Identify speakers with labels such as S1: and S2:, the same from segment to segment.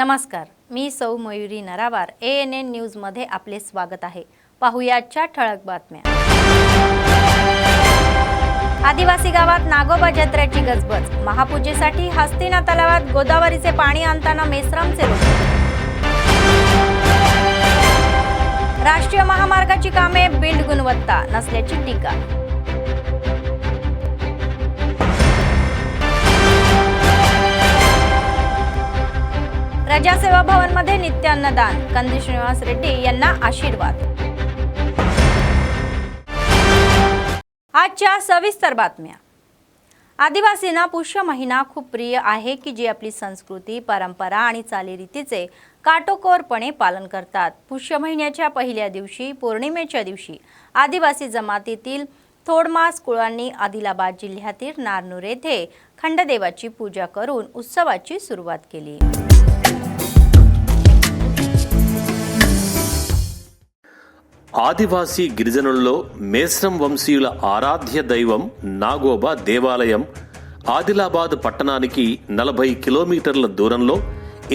S1: नमस्कार, मी सौ Mayuri नरावार. ANN news मध्ये आपले स्वागत आहे. पाहुयाच्या ठळक बातम्या. आदिवासी गावात नागोबा जत्रेची गजबज. महापूजेसाठी हस्तिना तलावात गोदावरीचे पाणी आणताना मेश्रामचे लोक. राष्ट्रीय महामार्गाची कामे बिल्ड गुणवत्ता नसल्याची टीका. प्रजासेवा भवन मध्ये नित्य अन्नदान. कंदी श्रीनिवास रेड्डी यांना आशीर्वाद. आजच्या सविस्तर बातम्या. आदिवासींना पुष्य महिना खूप प्रिय आहे की जी आपली संस्कृती, परंपरा आणि चालीरीतीचे काटेकोरपणे पालन करतात. पुष्य महिन्याच्या पहिल्या दिवशी पौर्णिमेच्या दिवशी आदिवासी जमातीतील थोडमास कुळांनी आदिलाबाद जिल्ह्यातील नारनूर येथे खंडदेवाची पूजा करून उत्सवाची सुरुवात केली.
S2: ఆదివాసీ గిరిజనుల్లో మేశ్రం వంశీయుల ఆరాధ్య దైవం నాగోబా దేవాలయం ఆదిలాబాద్ పట్టణానికి 40 కిలోమీటర్ల దూరంలో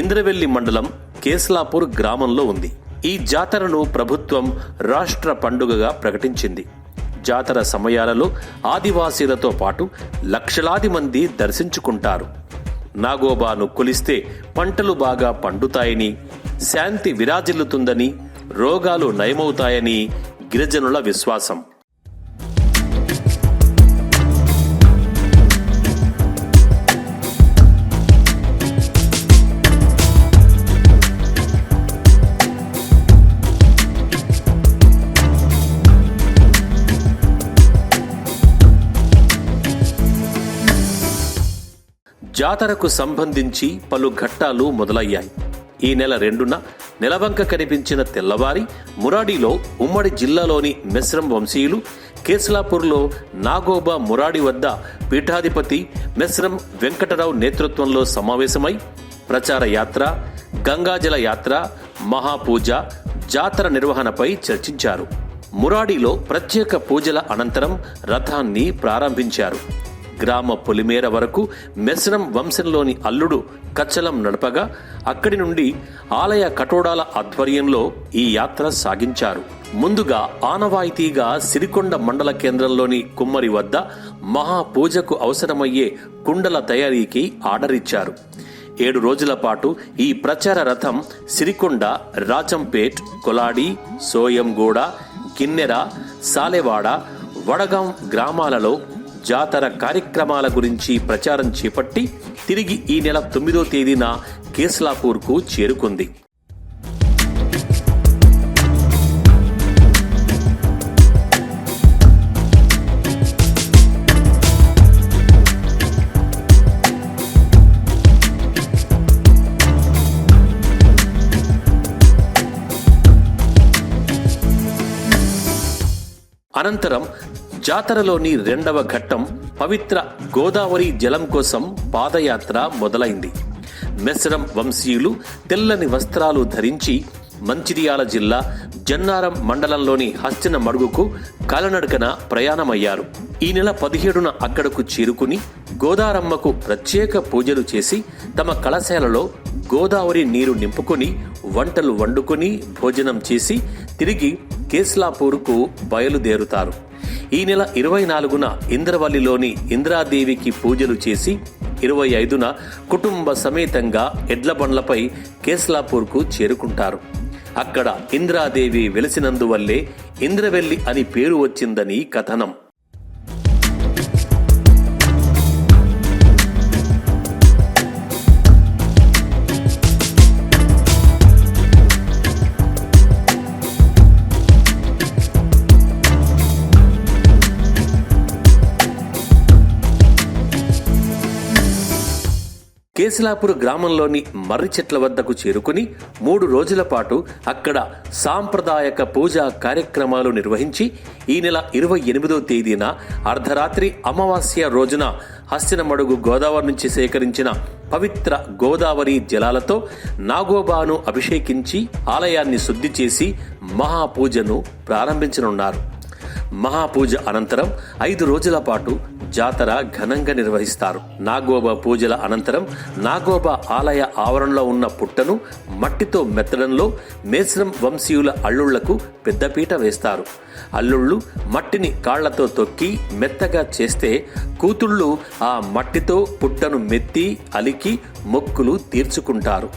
S2: ఇంద్రవెల్లి మండలం కేస్లాపూర్ గ్రామంలో ఉంది. ఈ జాతరను ప్రభుత్వం రాష్ట్ర పండుగగా ప్రకటించింది. జాతర సమయాలలో ఆదివాసీలతో పాటు లక్షలాది మంది దర్శించుకుంటారు. నాగోబాను కొలిస్తే పంటలు బాగా పండుతాయని, శాంతి విరాజిల్లుతుందని, రోగాలు నయమవుతాయని గిరిజనుల విశ్వాసం. జాతరకు సంబంధించి పలు ఘట్టాలు మొదలయ్యాయి. ఈ నెల 2న నెలవంక కనిపించిన తెల్లవారి మురాడిలో ఉమ్మడి జిల్లాలోని మెశ్రం వంశీయులు కేస్లాపూర్లో నాగోబా మురాడి వద్ద పీఠాధిపతి మెశ్రం వెంకటరావు నేతృత్వంలో సమావేశమై ప్రచార యాత్ర, గంగాజల యాత్ర, మహాపూజ, జాతర నిర్వహణపై చర్చించారు. మురాడిలో ప్రత్యేక పూజల అనంతరం రథాన్ని ప్రారంభించారు. గ్రామ పొలిమేర వరకు మెశ్రం వంశంలోని అల్లుడు కచ్చలం నడపగా అక్కడి నుండి ఆలయ కటోడాల ఆధ్వర్యంలో ఈ యాత్ర సాగించారు. ముందుగా ఆనవాయితీగా సిరికొండ మండల కేంద్రంలోని కుమ్మరి వద్ద మహాపూజకు అవసరమయ్యే కుండల తయారీకి ఆర్డర్ ఇచ్చారు. 7 రోజుల పాటు ఈ ప్రచార రథం సిరికొండ, రాజంపేట్, కొలాడి, సోయంగూడ, గిన్నెర, సాలెవాడ, వడగాం గ్రామాలలో జాతర కార్యక్రమాల గురించి ప్రచారం చేపట్టి తిరిగి ఈ నెల 9వ తేదీన కేస్లాపూర్కు చేరుకుంది. అనంతరం జాతరలోని 2వ ఘట్టం పవిత్ర గోదావరి జలం కోసం పాదయాత్ర మొదలైంది. మెశ్రం వంశీయులు తెల్లని వస్త్రాలు ధరించి మంచిర్యాల జిల్లా జన్నారం మండలంలోని హస్తిన మడుగుకు కాలినడకన ప్రయాణమయ్యారు. ఈ నెల 17న అక్కడకు చేరుకుని గోదారమ్మకు ప్రత్యేక పూజలు చేసి తమ కళశాలలో గోదావరి నీరు నింపుకొని వంటలు వండుకొని భోజనం చేసి తిరిగి కేస్లాపూర్కు బయలుదేరుతారు. ఈ నెల 24న ఇంద్రవల్లిలోని ఇంద్రాదేవికి పూజలు చేసి 25న కుటుంబ సమేతంగా ఎడ్ల బండ్లపై కేస్లాపూర్కు చేరుకుంటారు. అక్కడ ఇంద్రాదేవి వెలిసినందువల్లే ఇంద్రవెల్లి అని పేరు వచ్చిందని కథనం. కేస్లాపూర్ గ్రామంలోని మర్రి చెట్ల వద్దకు చేరుకుని 3 రోజుల పాటు అక్కడ సాంప్రదాయక పూజా కార్యక్రమాలు నిర్వహించి ఈ నెల 28వ తేదీన అర్ధరాత్రి అమావాస్య రోజున హస్తినమడుగు గోదావరి నుంచి సేకరించిన పవిత్ర గోదావరి జలాలతో నాగోబాను అభిషేకించి ఆలయాన్ని శుద్ధి చేసి మహాపూజను ప్రారంభించనున్నారు. మహాపూజ అనంతరం 5 రోజుల పాటు జాతర ఘనంగా నిర్వహిస్తారు. నాగోబా పూజల అనంతరం నాగోబా ఆలయ ఆవరణలో ఉన్న పుట్టను మట్టితో మెత్తడంలో మేస్రం వంశీయుల అల్లుళ్లకు పెద్దపీట వేస్తారు. అల్లుళ్ళు మట్టిని కాళ్లతో తొక్కి మెత్తగా చేస్తే కూతుళ్ళు ఆ మట్టితో పుట్టను మెత్తి అలికి మొక్కులు తీర్చుకుంటారు.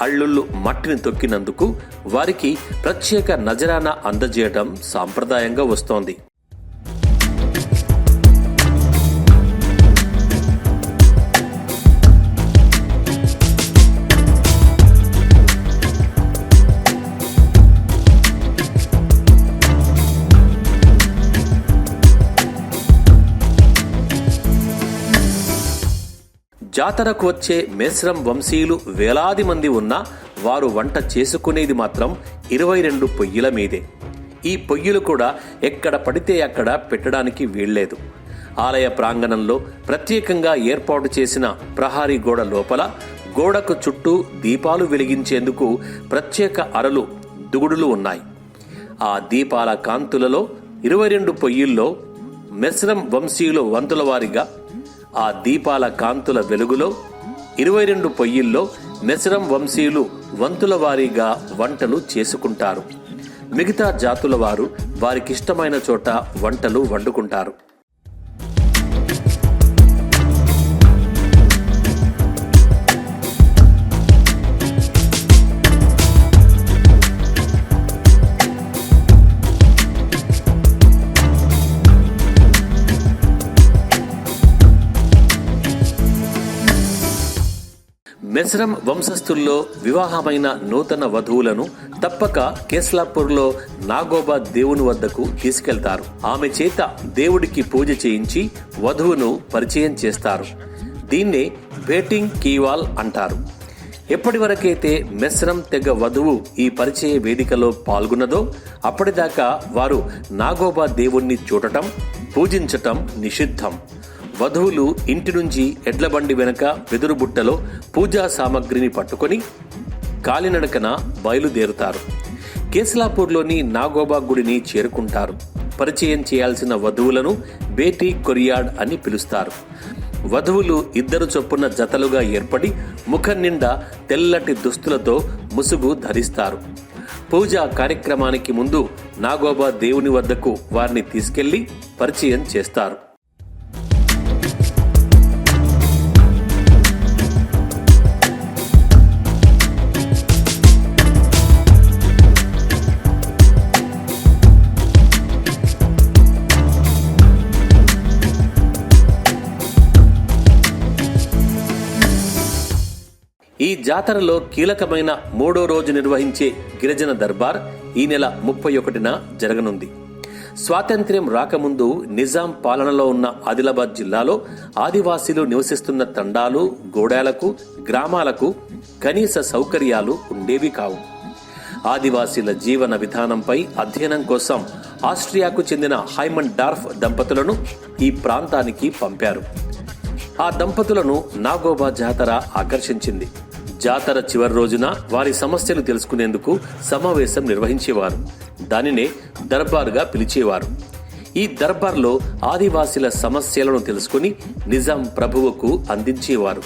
S2: అల్లుళ్ళు మట్టిని తొక్కినందుకు వారికి ప్రత్యేక నజరానా అందజేయడం సాంప్రదాయంగా వస్తోంది. జాతరకు వచ్చే మేస్రం వంశీయులు వేలాది మంది ఉన్నా వారు వంట చేసుకునేది మాత్రం 22 పొయ్యిల మీదే. ఈ పొయ్యిలు కూడా ఎక్కడ పడితే అక్కడ పెట్టడానికి వీల్లేదు. ఆలయ ప్రాంగణంలో ప్రత్యేకంగా ఏర్పాటు చేసిన ప్రహారీ గోడ లోపల గోడకు చుట్టూ దీపాలు వెలిగించేందుకు ప్రత్యేక అరలు దుగుడులు ఉన్నాయి. ఆ దీపాల కాంతులలో 22 పొయ్యిల్లో మేస్రం వంశీయులు వంతుల వారిగా, ఆ దీపాల కాంతుల వెలుగులో 22 పొయ్యిల్లో మేస్రం వంశీయులు వంతుల వారీగా వంటలు చేసుకుంటారు. మిగతా జాతుల వారు వారికిష్టమైన చోట వంటలు వండుకుంటారు. మేస్రం వంశస్థుల్లో వివాహమైన నూతన వధువులను తప్పక కేస్లాపూర్లో నాగోబా దేవుని వద్దకు తీసుకెళ్తారు. ఆమె చేత దేవుడికి పూజ చేయించి వధువును పరిచయం చేస్తారు. దీన్నే బేటింగ్ కీవాల్ అంటారు. ఎప్పటి వరకైతే మేస్రం తెగ వధువు ఈ పరిచయ వేదికలో పాల్గొన్నదో అప్పటిదాకా వారు నాగోబా దేవుణ్ణి చూడటం, పూజించటం నిషిద్ధం. వధువులు ఇంటి నుంచి ఎడ్లబండి వెనక వెదురు బుట్టలో పూజా సామగ్రిని పట్టుకొని కాలినడకన బయలుదేరుతారు. కేస్లాపూర్లోని నాగోబా గుడిని చేరుకుంటారు. పరిచయం చేయాల్సిన వధువులను బేటీ కొరియాడ్ అని పిలుస్తారు. వధువులు 2 చొప్పున జతలుగా ఏర్పడి ముఖం నిండా తెల్లటి దుస్తులతో ముసుగు ధరిస్తారు. పూజా కార్యక్రమానికి ముందు నాగోబా దేవుని వద్దకు వారిని తీసుకెళ్లి పరిచయం చేస్తారు. ఈ జాతరలో కీలకమైన 3వ రోజు నిర్వహించే గిరిజన దర్బార్ ఈ నెల 31న జరగనుంది. స్వాతంత్ర్యం రాకముందు నిజాం పాలనలో ఉన్న ఆదిలాబాద్ జిల్లాలో ఆదివాసీలు నివసిస్తున్న తండాలు, గోడాలకు, గ్రామాలకు కనీస సౌకర్యాలు ఉండేవి కావు. ఆదివాసీల జీవన విధానంపై అధ్యయనం కోసం ఆస్ట్రియాకు చెందిన హైమన్ డార్ఫ్ దంపతులను ఈ ప్రాంతానికి పంపారు. ఆ దంపతులను నాగోబా జాతర ఆకర్షించింది. జాతర చివరి రోజున వారి సమస్యలు తెలుసుకునేందుకు సమావేశం నిర్వహించేవారు. దానినే దర్బార్గా పిలిచేవారు. ఈ దర్బార్లో ఆదివాసీల సమస్యలను తెలుసుకుని నిజాం ప్రభువుకు అందించేవారు.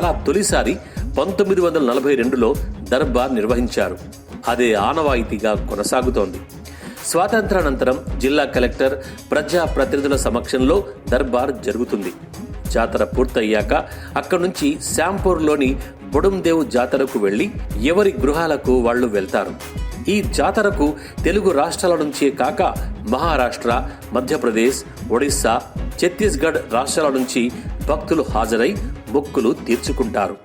S2: అలా తొలిసారి 1942లో దర్బార్ నిర్వహించారు. అదే ఆనవాయితీగా కొనసాగుతోంది. స్వాతంత్రానంతరం జిల్లా కలెక్టర్, ప్రజా ప్రతినిధుల సమక్షంలో దర్బార్ జరుగుతుంది. జాతర పూర్తయ్యాక అక్కడి నుంచి శ్యాంపూర్లోని బొడుందేవ్ జాతరకు వెళ్లి ఎవరి గృహాలకు వాళ్లు వెళ్తారు. ఈ జాతరకు తెలుగు రాష్ట్రాల నుంచే కాక మహారాష్ట్ర, మధ్యప్రదేశ్, ఒడిశా, ఛత్తీస్గఢ్ రాష్ట్రాల నుంచి భక్తులు హాజరై మొక్కులు తీర్చుకుంటారు.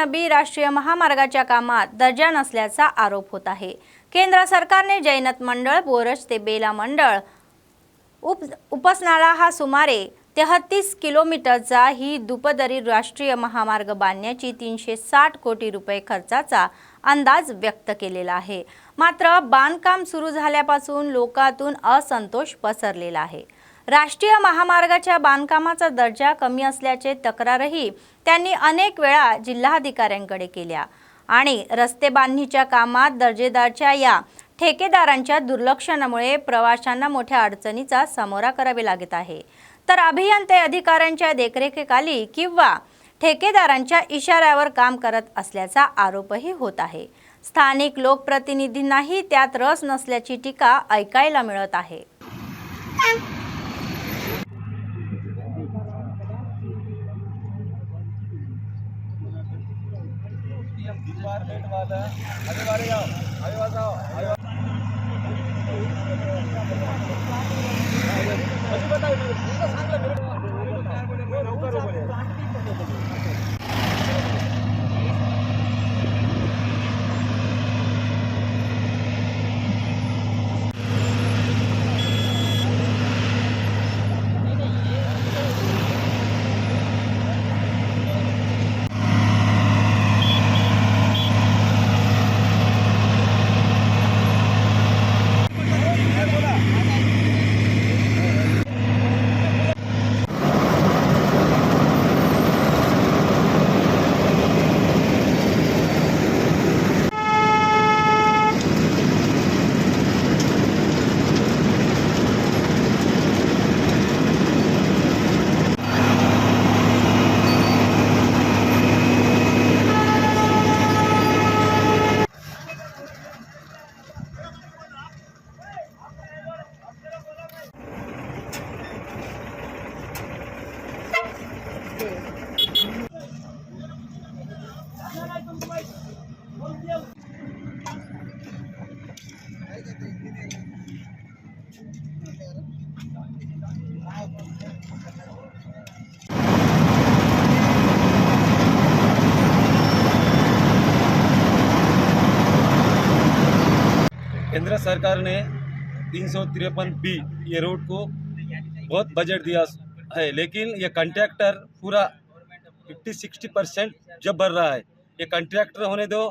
S1: बी राष्ट्रीय महामार्गाच्या कामात दर्जा नसल्याचा आरोप होत आहे. केंद्र सरकारने जैनत मंडळ, बोरज ते बेला मंडळ उपसनाला हा सुमारे 33 किलोमीटरचा ही दुपदरी राष्ट्रीय महामार्ग बांधण्याची 360 कोटी रुपये खर्चाचा अंदाज व्यक्त केलेला आहे। मात्र बांधकाम सुरू झाल्यापासून लोकांतून असंतोष पसरलेला आहे। राष्ट्रीय महामार्गाच्या बांधकामाचा दर्जा कमी असल्याचे तक्रारही त्यांनी अनेक वेळा जिल्हाधिकाऱ्यांकडे केल्या आणि रस्ते बांधणीच्या कामात दर्जेदारच्या या ठेकेदारांच्या दुर्लक्षणामुळे प्रवाशांना मोठ्या अडचणीचा सामोरा करावे लागत आहे। तर अभियंते अधिकाऱ्यांच्या देखरेखीखाली किंवा ठेकेदारांच्या इशाऱ्यावर काम करत असल्याचा आरोपही होत आहे। स्थानिक लोकप्रतिनिधींनाही त्यात रस नसल्याची टीका ऐकायला मिळत आहे।
S3: केंद्र सरकार ने 353B ये रोड को बहुत बजट दिया है, लेकिन ये कॉन्ट्रैक्टर पूरा 50-60% जब भर रहा है। ये कॉन्ट्रैक्टर होने दो,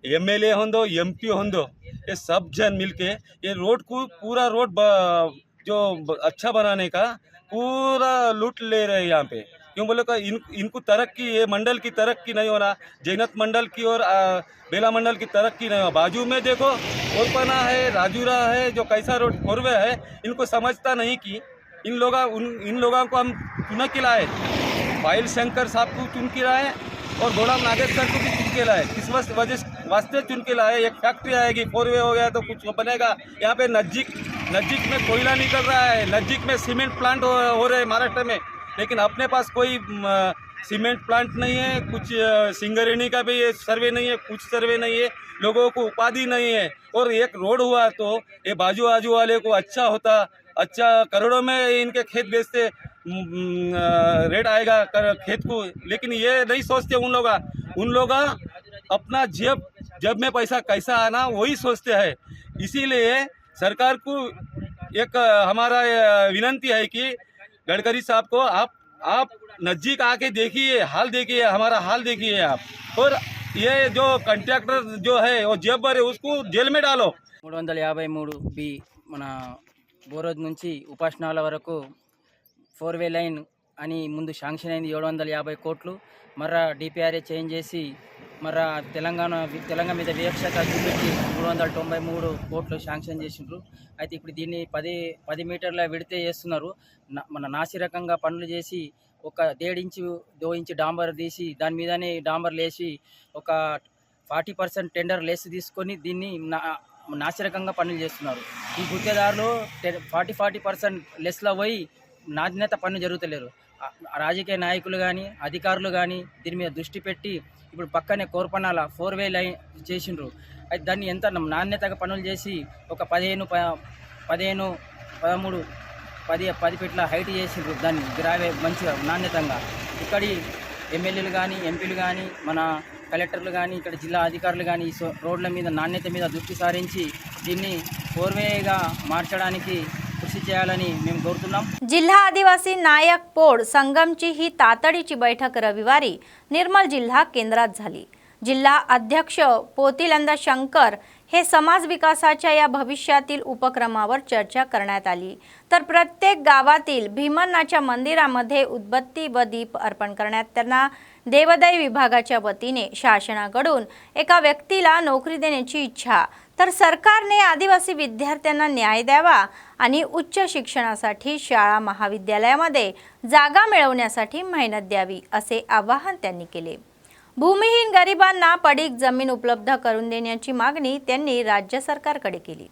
S3: MLA होने दो, MP होने दो, ये सब जन मिलके ये रोड को पूरा रोड जो अच्छा बनाने का पूरा लूट ले रहे हैं यहाँ पे। क्यों बोले का इनको तरक्की, ये मंडल की तरक्की नहीं होना, जैनत मंडल की और बेला मंडल की तरक्की नहीं हो। बाजू में देखो कोरपना है, राजूरा है, जो कैसा रोड फोरवे है, इनको समझता नहीं कि इन लोगों को हम चुन के लाए, पायल शंकर साहब को चुन के लाए और गोलाम नागेश्वर को भी चुन के लाए। किस वजह वास्ते चुन के लाए? एक फैक्ट्री आएगी, फोरवे हो गया तो कुछ बनेगा। यहाँ पे नज़दीक में कोयला निकल रहा है, नज़दीक में सीमेंट प्लांट हो रहे हैं महाराष्ट्र में, लेकिन अपने पास कोई सीमेंट प्लांट नहीं है, कुछ सिंगरेणी का भी सर्वे नहीं है, कुछ सर्वे नहीं है, लोगों को उपाधि नहीं है। और एक रोड हुआ तो ये बाजू आजू वाले को अच्छा होता, अच्छा करोड़ों में इनके खेत बेचते, रेट आएगा खेत को, लेकिन ये नहीं सोचते उन लोग अपना जेब में पैसा कैसा आना वही सोचते हैं। इसीलिए सरकार को एक हमारा विनंती है कि गडकरी साहब को आप नज़दीक आके देखिए, हाल देखिए, हमारा हाल देखिए आप, और ये जो कॉन्ट्रैक्टर जो है वो जेब भरे उसको जेल में डालो।
S4: 353B మన బోరోజ్ నుంచి ఉపాసనాల వరకు 4-వే లైన్ అని ముందు శాంక్షన్ అయింది 750 కోట్లు. మర్రా డిపిఆర్ఏ చేంజ్ చేసి మర్రా తెలంగాణ మీద వివక్షత చూపెట్టి 393 కోట్లు శాంక్షన్ చేసిండ్రు. అయితే ఇప్పుడు దీన్ని 10 మీటర్ల విడితే చేస్తున్నారు. మన నాసిరకంగా పనులు చేసి ఒక 1.5 ఇంచు డాంబర్ తీసి దాని మీదనే డాంబర్ లేసి ఒక 40% టెండర్ లెస్ తీసుకొని దీన్ని నాసిరకంగా పనులు చేస్తున్నారు. ఈ గుత్తేదారులు 40% లెస్లో పోయి నాణ్యత పనులు జరుగుతలేరు. రాజకీయ నాయకులు కానీ అధికారులు కానీ దీని మీద దృష్టి పెట్టి ఇప్పుడు పక్కనే కోర్పనాల 4-వే లైన్ చేసిండ్రు. అయితే దాన్ని ఎంత నాణ్యతగా పనులు చేసి ఒక 15, 13, 10 ఫీట్ల హైట్ చేసిండ్రు. దాన్ని గ్రావే మంచిగా నాణ్యతంగా. ఇక్కడి ఎమ్మెల్యేలు కానీ ఎంపీలు కానీ మన కలెక్టర్లు కానీ ఇక్కడ జిల్లా అధికారులు కానీ రోడ్ల మీద నాణ్యత మీద దృష్టి సారించి దీన్ని 4-వేగా మార్చడానికి కృషి చేయాలని మేము కోరుతున్నాం.
S1: जिल्हा आदिवासी नायक पोड संगमची ही तातडीची बैठक रविवारी निर्मल जिल्हा केंद्रात झाली. जिल्हा अध्यक्ष पोतिलंद शंकर हे समाज विकासाच्या या भविष्यातील उपक्रमावर चर्चा करण्यात आली. तर प्रत्येक गावातील भीमन्नाच्या मंदिरामध्ये उदबत्ती व दीप अर्पण करण्यात त्यांना देवदाई विभागाच्या वतीने शासनाकडून एका व्यक्तीला नोकरी देण्याची इच्छा, तर सरकारने आदिवासी विद्यार्थ्यांना न्याय द्यावा आणि उच्च शिक्षणासाठी शाळा महाविद्यालयामध्ये जागा मिळवण्यासाठी मेहनत द्यावी असे आवाहन त्यांनी केले. भूमिहीन गरिबांना पडीक जमीन उपलब्ध करून देण्याची मागणी त्यांनी राज्य सरकारकडे केली.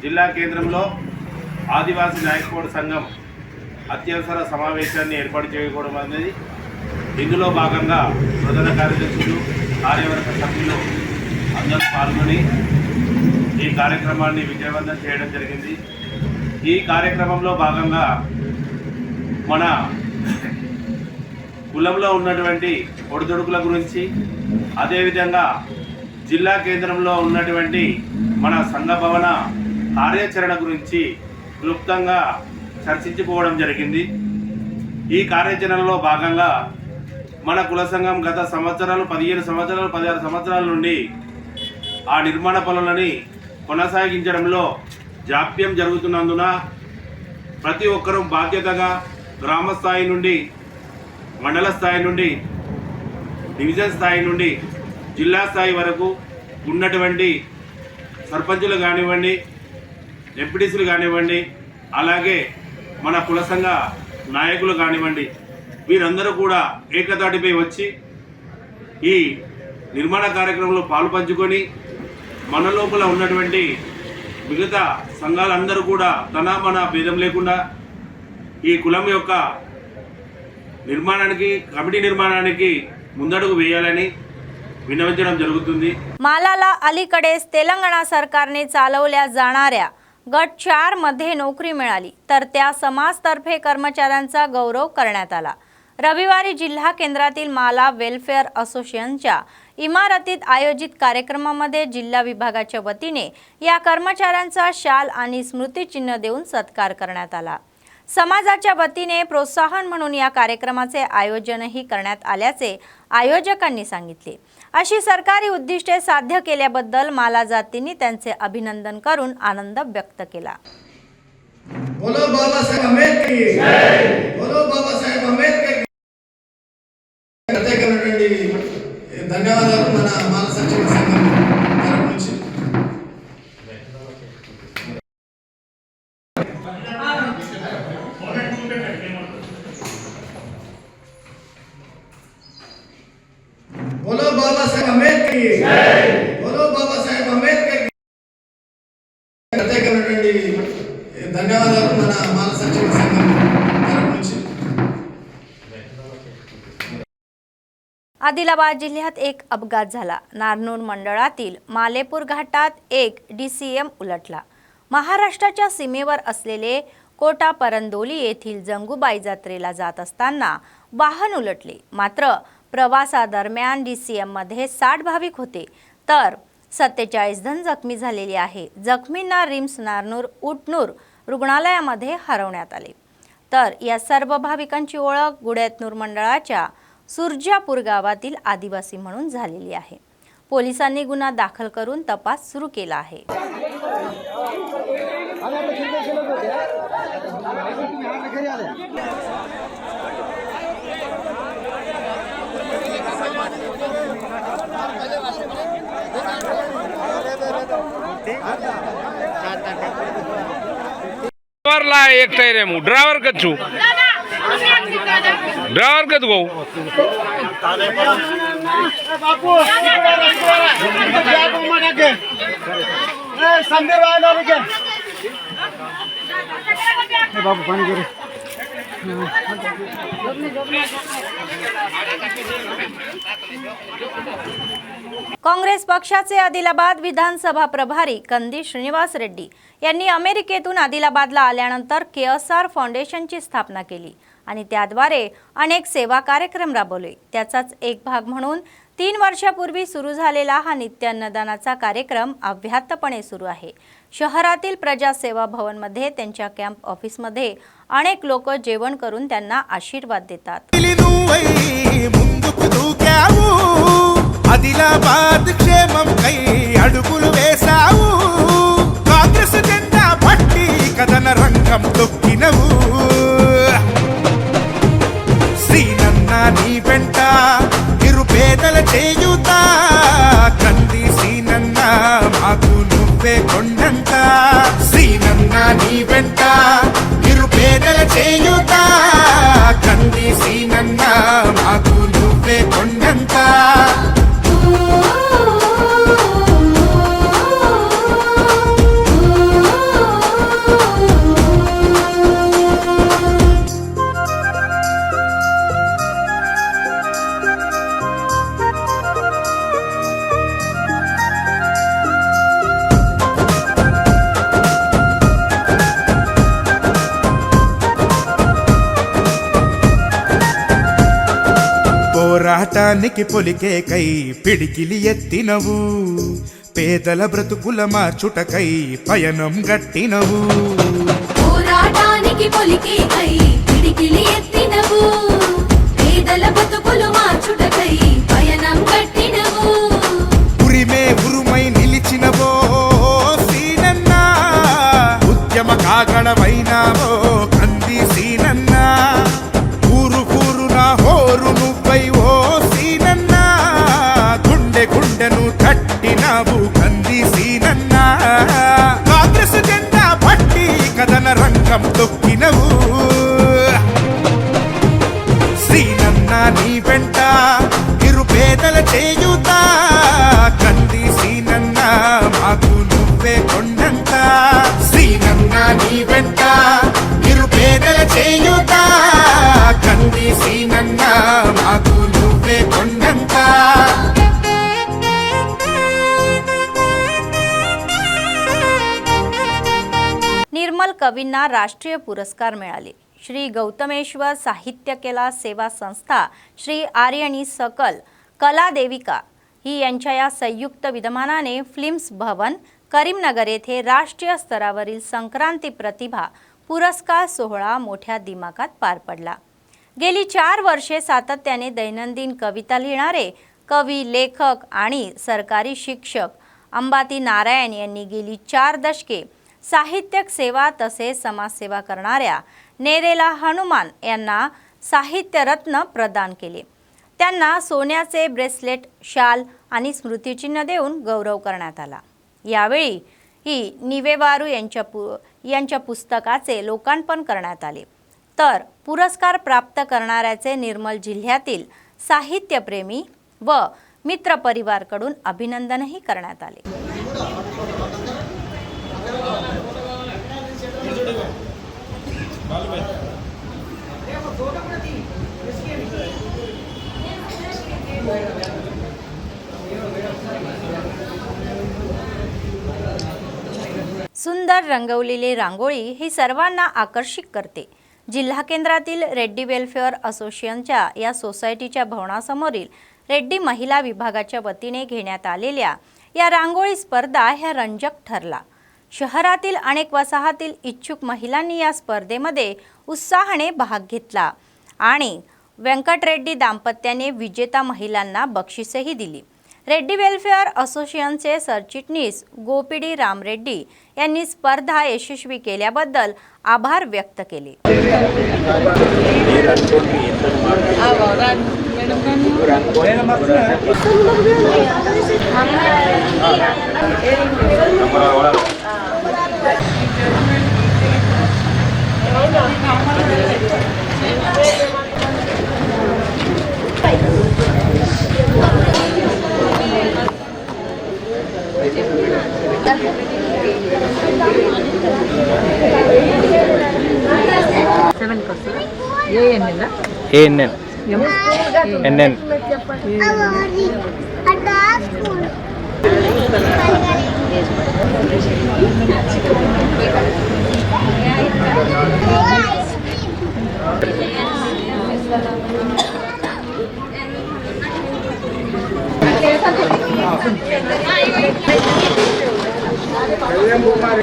S5: జిల్లా కేంద్రంలో ఆదివాసీ నాయక్ పోడ్ సంఘం అత్యవసర సమావేశాన్ని ఏర్పాటు చేయడం అనేది ఇందులో భాగంగా ప్రధాన కార్యదర్శులు కార్యవర్గ సభ్యులు అందరూ పాల్గొని ఈ కార్యక్రమాన్ని విజయవంతం చేయడం జరిగింది. ఈ కార్యక్రమంలో భాగంగా మన కులంలో ఉన్నటువంటి ఒడిదుడుకుల గురించి, అదేవిధంగా జిల్లా కేంద్రంలో ఉన్నటువంటి మన సంఘ భవన కార్యాచరణ గురించి క్లుప్తంగా చర్చించుకోవడం జరిగింది. ఈ కార్యాచరణలో భాగంగా మన కుల సంఘం గత సంవత్సరాలు 15 సంవత్సరాలు 16 సంవత్సరాల నుండి ఆ నిర్మాణ పనులని కొనసాగించడంలో జాప్యం జరుగుతున్నందున ప్రతి ఒక్కరూ బాధ్యతగా గ్రామ స్థాయి నుండి మండల స్థాయి నుండి డివిజన్ స్థాయి నుండి జిల్లా స్థాయి వరకు ఉన్నటువంటి సర్పంచులు కానివ్వండి, ఎంపీటీసీలు కానివ్వండి, అలాగే మన కుల సంఘ నాయకులు కానివ్వండి, వీరందరూ కూడా ఏకతాటిపై వచ్చి ఈ నిర్మాణ కార్యక్రమంలో పాలు పంచుకొని మన లోపల ఉన్నటువంటి మిగతా సంఘాలందరూ కూడా తన మన భేదం లేకుండా ఈ కులం యొక్క నిర్మాణానికి, कमिटी निर्माणाనికి ముందడుగు వేయాలని विनवजन जరుగుతుంది.
S1: मालाला अलीकडेच तेलंगणा सरकारने चालवल्या जाणाऱ्या गट 4 मध्ये नोकरी मिळाली, तर त्या समाजतर्फे कर्मचाऱ्यांचा गौरव करण्यात आला. रविवारी जिल्हा केंद्रातील माला वेलफेअर असोसिएशनच्या इमारतीत आयोजित कार्यक्रमामध्ये जिल्हा विभागाच्या वतीने या कर्मचाऱ्यांचा शाल आणि स्मृतिचिन्ह देऊन सत्कार करण्यात आला. समाजाच्या वतीने प्रोत्साहन म्हणून या कार्यक्रमाचे आयोजनही करण्यात आल्याचे आयोजकांनी सांगितले. अशी सरकारी उद्दिष्टे साध्य केल्याबद्दल माला जातींनी त्यांचे अभिनंदन करून आनंद व्यक्त केला.
S6: बोलो बाबासाहेब आंबेडकर की जय. बोलो बाबासाहेब आंबेडकर की ధన్యవాదాలు మన మాల సంక్షేమ సంఘం తరపు నుంచి. बोलो बाबासाहेब आंबेडकर की जय. बोलो बाबासाहेब आंबेडकर की ధన్యవాదాలు మన మాల సంక్షేమ సంఘం తరపు నుంచి.
S1: आदिलाबाद जिल्ह्यात एक अपघात झाला. नारनूर मंडळातील मालेपूर घाटात एक DCM उलटला. महाराष्ट्राच्या सीमेवर असलेले कोटा परंदोली येथील जंगूबाई जत्रेला जात असताना वाहन उलटले. मात्र प्रवासादरम्यान DCM मध्ये 60 भाविक होते, तर 47 जण जखमी झालेले आहे. जखमींना रिम्स नारनूर उटनूर रुग्णालयामध्ये हलवण्यात आले. तर या सर्व भाविकांची ओळख गुडेतनूर मंडळाच्या सुरजापूर गावातील आदिवासी म्हणून झालेली आहे. पोलिसांनी गुन्हा दाखल करून तपास सुरू केला आहे.
S7: ड्राइवरला एक टायर आहे, ड्रायव्हर कच छू ड्राइवर कच गो
S6: बाबू पाणी
S1: काँग्रेस पक्षाचे आदिलाबाद विधानसभा प्रभारी कंदी श्रीनिवास रेड्डी यांनी अमेरिकेतून आदिलाबादला आल्यानंतर KSR फाउंडेशनची स्थापना केली आणि त्याद्वारे अनेक सेवा कार्यक्रम राबवले। त्याचाच एक भाग म्हणून 3 वर्षापूर्वी सुरू झालेला हा नित्य अन्नदानाचा कार्यक्रम अव्याहतपणे सुरू आहे। शहरातील प्रजासेवा भवनमध्ये त्यांच्या कॅम्प ऑफिसमध्ये अनेक लोक जेवण करून त्यांना आशीर्वाद देतात।
S8: ఆదిలాబాద్ క్షేమం కై అడుగులు వేసావు కాంగ్రెస్ జెండా పట్టి కథన రంగం తొక్కినవు శ్రీనన్న నీ వెంట నిరుపేదల చేయుత కంది శ్రీనన్న మాకు నువ్వే కొండంత శ్రీనన్న నీ వెంట నిరుపేదల చేయుత కంది శ్రీనన్న మాకు నువ్వే కొండంత పోరాటానికి పొలికే కై పిడికిలి ఎత్తినవు పేదల బ్రతుకుల మార్చుటకై పయనం గట్టినవు
S9: పోరాటానికి పొలికే కై పిడికిలి ఎత్తినవు పేదల బ్రతుకులు మార్చుటకై పయనం గట్టినవు
S8: ఉరిమే ఉరుమై నిలిచినవో సీనన్న ఉద్యమ కాగడమైనావో కంది సీనన్న ఊరు ఊరున హోరు నువ్వై ఓ సీనన్న గుండె గుండెను తట్టినావు కంది సీనన్న కాంగ్రెస్ జెండా పట్టి కథన రంగం తొక్కినవు సీనన్న నీ వెంట నిరుపేదల చేయుత కంది సీనన్న మాకు నువ్వే కొండంత సీనన్న నీ వెంట నిరుపేదల చేయుత కంది సీనన్న మాకు నువ్వే కొండంత
S1: निर्मल कवींना राष्ट्रीय पुरस्कार मिळाले। श्री गौतमेश्वर साहित्य कला सेवा संस्था, श्री आर्यनी सकल कला देविका ही यांच्या या संयुक्त विद्यमानाने फिल्म्स भवन करीमनगर येथे राष्ट्रीय स्तरावरील संक्रांती प्रतिभा पुरस्कार सोहळा मोठ्या दिमाखात पार पडला। गेली 4 वर्षे सातत्याने दैनंदिन कविता लिहिणारे कवी, लेखक आणि सरकारी शिक्षक अंबाती नारायण यांनी गेली 4 दशके साहित्यिक सेवा तसेच समाजसेवा करणाऱ्या नेरेला हनुमान यांना साहित्य रत्न प्रदान केले। त्यांना सोन्याचे ब्रेसलेट, शाल आणि स्मृतिचिन्ह देऊन गौरव करण्यात आला। यावेळी निवेवारू यांच्या पुस्तकाचे लोकार्पण करण्यात आले। तर पुरस्कार प्राप्त करणाऱ्याचे निर्मल जिल्ह्यातील साहित्यप्रेमी व मित्र परिवारकडून अभिनंदनही करण्यात आले। सुंदर रंगवलेली रांगोळी ही सर्वांना आकर्षित करते। जिल्हा केंद्रातील रेड्डी वेलफेअर असोसिएशनच्या या सोसायटीच्या भवनासमोरील रेड्डी महिला विभागाच्या वतीने घेण्यात आलेल्या या रांगोळी स्पर्धा ह्या रंजक ठरला। शहरातील अनेक वसाहतील इच्छुक महिलांनी या स्पर्धेमध्ये उत्साहाने भाग घेतला आणि व्यंकट रेड्डी दाम्पत्याने विजेता महिलांना बक्षिसेही दिली। रेड्डी वेलफेअर असोसिएशनचे सरचिटणीस गोपीडी राम रेड्डी यांनी स्पर्धा यशस्वी केल्याबद्दल आभार व्यक्त केले।
S10: Seven
S4: NN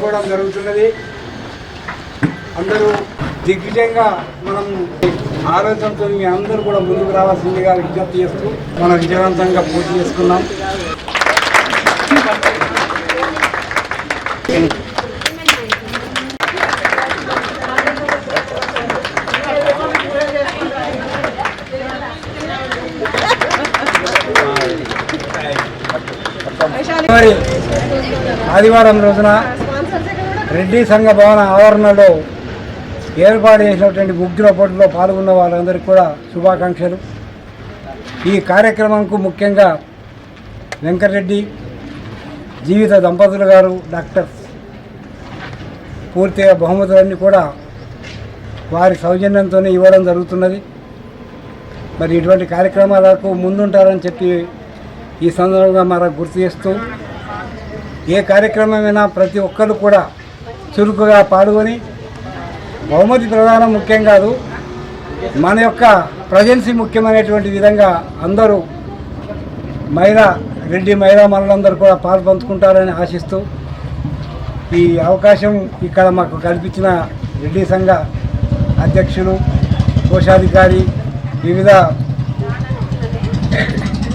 S10: కూడా జరుగుతున్నది. అందరూ దిగ్విజయంగా మనం ఆలోచనతో మీ అందరూ కూడా ముందుకు రావాల్సిందిగా విజ్ఞప్తి చేస్తూ మనం విజయవంతంగా పూర్తి చేసుకున్నాం. ఆదివారం రోజున రెడ్డి సంఘ భవన ఆవరణలో ఏర్పాటు చేసినటువంటి ముగ్గుల పోటీలో పాల్గొన్న వాళ్ళందరికీ కూడా శుభాకాంక్షలు. ఈ కార్యక్రమంకు ముఖ్యంగా వెంకటరెడ్డి జీవిత దంపతులు గారు డాక్టర్ పూర్తిగా బహుమతులన్నీ కూడా వారి సౌజన్యంతోనే ఇవ్వడం జరుగుతున్నది. మరి ఇటువంటి కార్యక్రమాలకు ముందుంటారని చెప్పి ఈ సందర్భంగా మనకు గుర్తు చేస్తూ ఏ కార్యక్రమమైనా ప్రతి ఒక్కరు కూడా చురుకుగా పాల్గొని బహుమతి ప్రదానం ముఖ్యం కాదు, మన యొక్క ప్రజెన్సీ ముఖ్యమైనటువంటి విధంగా అందరూ రెడ్డి మహిళా మనులందరూ కూడా పాల్పంచుకుంటారని ఆశిస్తూ ఈ అవకాశం ఇక్కడ మాకు కల్పించిన రెడ్డి సంఘ అధ్యక్షులు, కోశాధికారి, వివిధ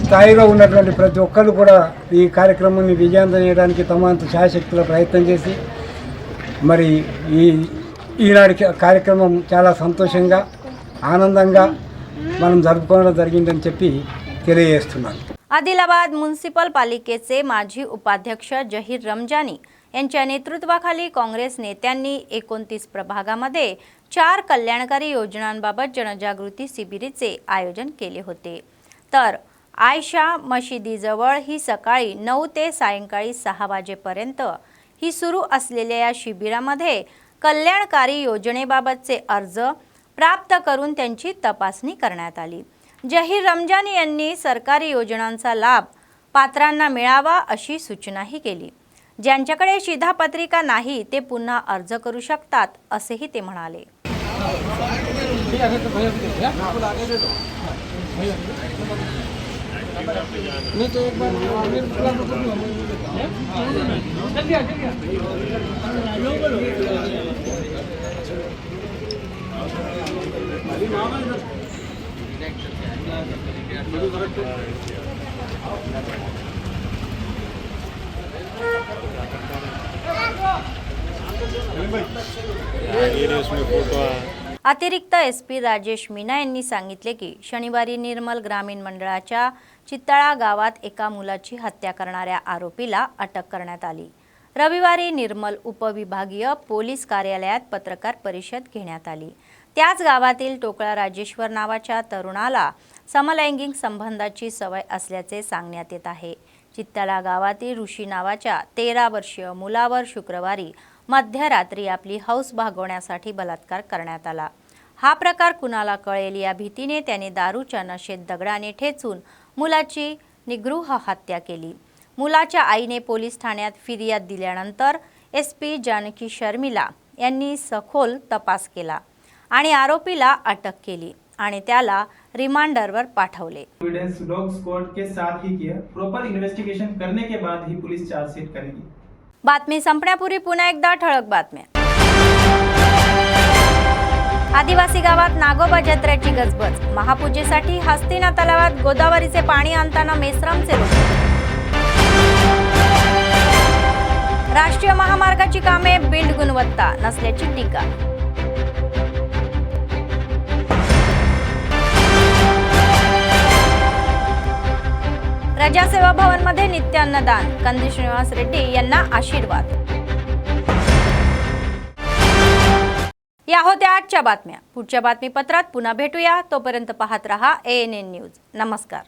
S10: స్థాయిలో ఉన్నటువంటి ప్రతి ఒక్కరు కూడా ఈ కార్యక్రమాన్ని విజయవంతం చేయడానికి తమ వంతు శాయశక్తుల ప్రయత్నం చేసి మరి ఈనాటి కార్యక్రమం చాలా సంతోషంగా ఆనందంగా మనం जरुपुकोवడం జరిగిందని చెప్పి తెలియజేస్తున్నాను.
S1: आदिलाबाद म्युनिसिपल पालिकेचे माजी उपाध्यक्ष जहीर रमजानी यांच्या नेतृत्वाखाली काँग्रेस नेत्यांनी 29 प्रभागामध्ये 4 कल्याणकारी योजनांबाबत जनजागृती शिबिराचे आयोजन केले होते. तर आयशा मशिदीजवळ ही सकाळी 9 ते सायंकाळी 6 वाजेपर्यंत ही सुरू असलेल्या या शिबिरामध्ये कल्याणकारी योजनेबाबतचे अर्ज प्राप्त करून त्यांची तपासणी करण्यात आली. जहीर रमजानी यांनी सरकारी योजनांचा लाभ पात्रांना मिळावा अशी सूचनाही केली. ज्यांच्याकडे शिधापत्रिका नाही ते पुन्हा अर्ज करू शकतात असेही ते म्हणाले. अतिरिक्त एसपी राजेश मीना यांनी सांगितले की शनिवारी निर्मल ग्रामीण मंडळाच्या चित्तळा गावात एका मुलाची हत्या करणाऱ्या आरोपीला अटक करण्यात आली. रविवारी निर्मल उपविभागीय पोलीस कार्यालयात पत्रकार परिषद घेण्यात आली. त्याच गावातील टोकळा राजेश्वर नावाच्या तरुणाला समलैंगिक संबंधाची सवय असल्याचे सांगण्यात येत आहे. चित्तळा गावातील ऋषी नावाच्या 13 वर्षीय मुलावर शुक्रवारी मध्यरात्री आपली हौस भागवण्यासाठी बलात्कार करण्यात आला. हा प्रकार कुणाला कळेल या भीतीने त्याने दारूच्या नशेत दगडाने ठेचून मुलाची निगृह हत्या केली. मुलाच्या आईने पोलीस ठाण्यात फिर्याद दिल्यानंतर एसपी जानकी शर्मिला यांनी सखोल तपास केला आणि आरोपीला अटक केली आणि त्याला रिमांडरवर पाठवले.
S11: एविडेंस डॉग स्क्वाड के साथ ही किया. प्रॉपर इन्वेस्टिगेशन करने के बाद ही पुलिस चार्जशीट करेगी.
S1: बातमी संपण्यापूर्वी पुन्हा एकदा ठळक बातम्या. आदिवासी गावात नागोबा जत्रेची गजबज. महापूजेसाठी हस्तिना तलावात गोदावरीचे पाणी आणताना मेश्रामचे लोक. राष्ट्रीय महामार्गाची कामे बिल्ड गुणवत्ता नसल्याची टीका. प्रजासेवा भवन मध्ये नित्य अन्नदान. कंदी श्रीनिवास रेड्डी यांना आशीर्वाद. या होत्या आजच्या बातम्या. पुढच्या बातमीपत्रात पुन्हा भेटूया. तोपर्यंत पाहत रहा ANN न्यूज. नमस्कार.